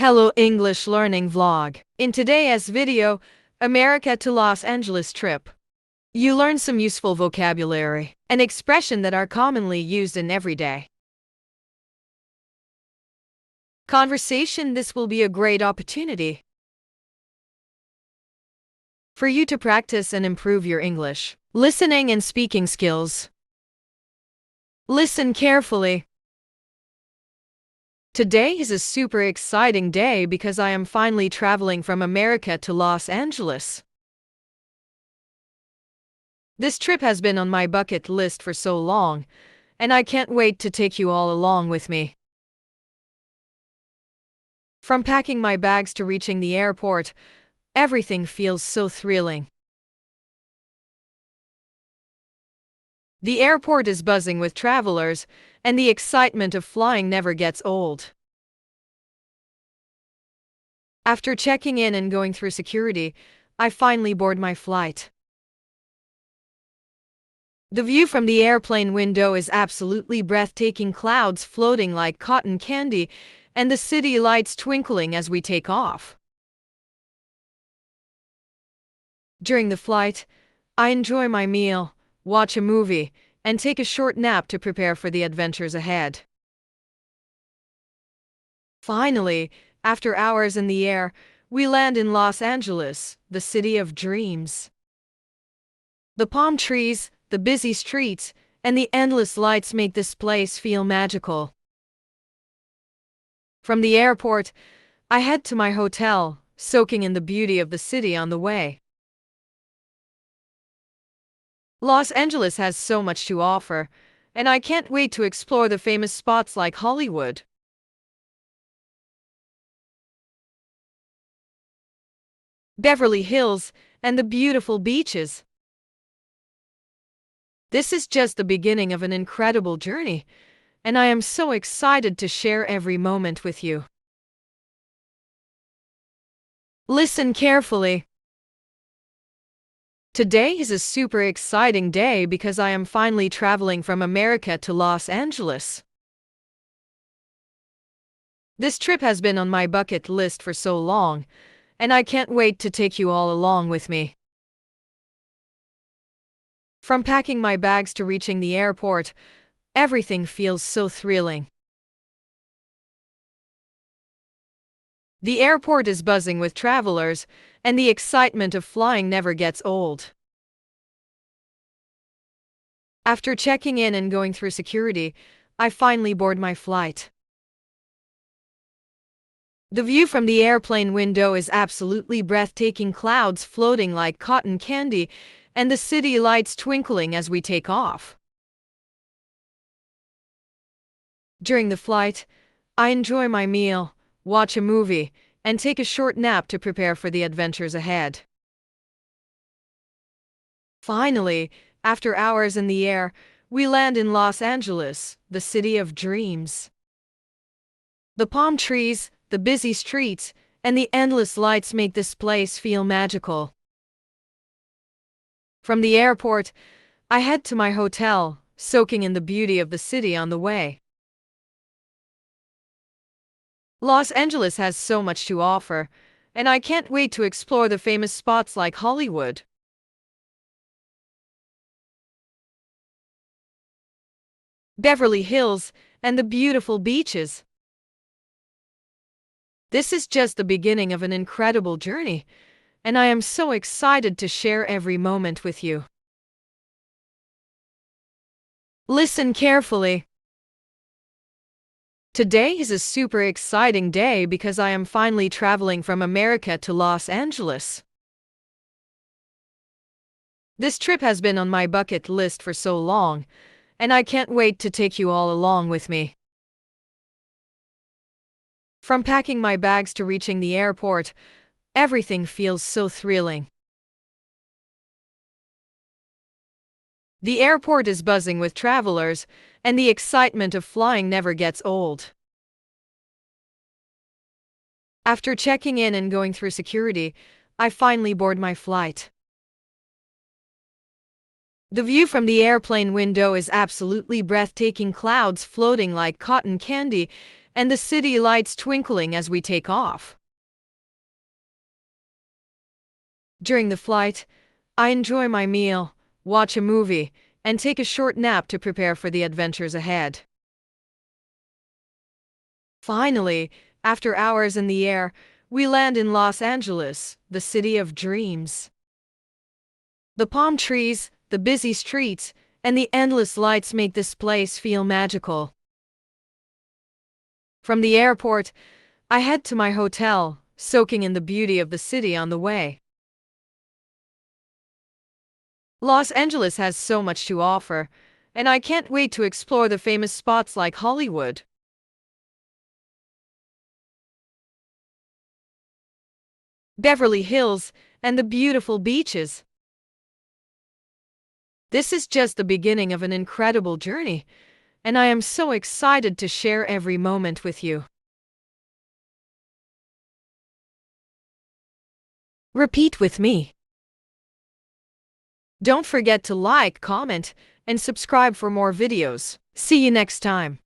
Hello English learning vlog. In today's video, America to Los Angeles trip. You learn some useful vocabulary and expression that are commonly used in everyday conversation. This will be a great opportunity for you to practice and improve your English listening and speaking skills. Listen carefully. Today is a super exciting day because I am finally traveling from America to Los Angeles. This trip has been on my bucket list for so long, and I can't wait to take you all along with me. From packing my bags to reaching the airport, everything feels so thrilling. The airport is buzzing with travelers, and the excitement of flying never gets old. After checking in and going through security, I finally board my flight. The view from the airplane window is absolutely breathtaking, clouds floating like cotton candy, and the city lights twinkling as we take off. During the flight, I enjoy my meal, watch a movie, and take a short nap to prepare for the adventures ahead. Finally, after hours in the air, we land in Los Angeles, the city of dreams. The palm trees, the busy streets, and the endless lights make this place feel magical. From the airport, I head to my hotel, soaking in the beauty of the city on the way. Los Angeles has so much to offer, and I can't wait to explore the famous spots like Hollywood, Beverly Hills, and the beautiful beaches. This is just the beginning of an incredible journey, and I am so excited to share every moment with you. Listen carefully. Today is a super exciting day because I am finally traveling from America to Los Angeles. This trip has been on my bucket list for so long, and I can't wait to take you all along with me. From packing my bags to reaching the airport, everything feels so thrilling. The airport is buzzing with travelers, and the excitement of flying never gets old. After checking in and going through security, I finally board my flight. The view from the airplane window is absolutely breathtaking, clouds floating like cotton candy, and the city lights twinkling as we take off. During the flight, I enjoy my meal, watch a movie, and take a short nap to prepare for the adventures ahead. Finally, after hours in the air, we land in Los Angeles, the city of dreams. The palm trees, the busy streets, and the endless lights make this place feel magical. From the airport, I head to my hotel, soaking in the beauty of the city on the way. Los Angeles has so much to offer, and I can't wait to explore the famous spots like Hollywood, Beverly Hills, and the beautiful beaches. This is just the beginning of an incredible journey, and I am so excited to share every moment with you. Listen carefully. Today is a super exciting day because I am finally traveling from America to Los Angeles. This trip has been on my bucket list for so long, and I can't wait to take you all along with me. From packing my bags to reaching the airport, everything feels so thrilling. The airport is buzzing with travelers, and the excitement of flying never gets old. After checking in and going through security, I finally board my flight. The view from the airplane window is absolutely breathtaking, clouds floating like cotton candy, and the city lights twinkling as we take off. During the flight, I enjoy my meal, watch a movie, and take a short nap to prepare for the adventures ahead. Finally, after hours in the air, we land in Los Angeles, the city of dreams. The palm trees, the busy streets, and the endless lights make this place feel magical. From the airport, I head to my hotel, soaking in the beauty of the city on the way. Los Angeles has so much to offer, and I can't wait to explore the famous spots like Hollywood, Beverly Hills, and the beautiful beaches. This is just the beginning of an incredible journey, and I am so excited to share every moment with you. Repeat with me. Don't forget to like, comment, and subscribe for more videos. See you next time.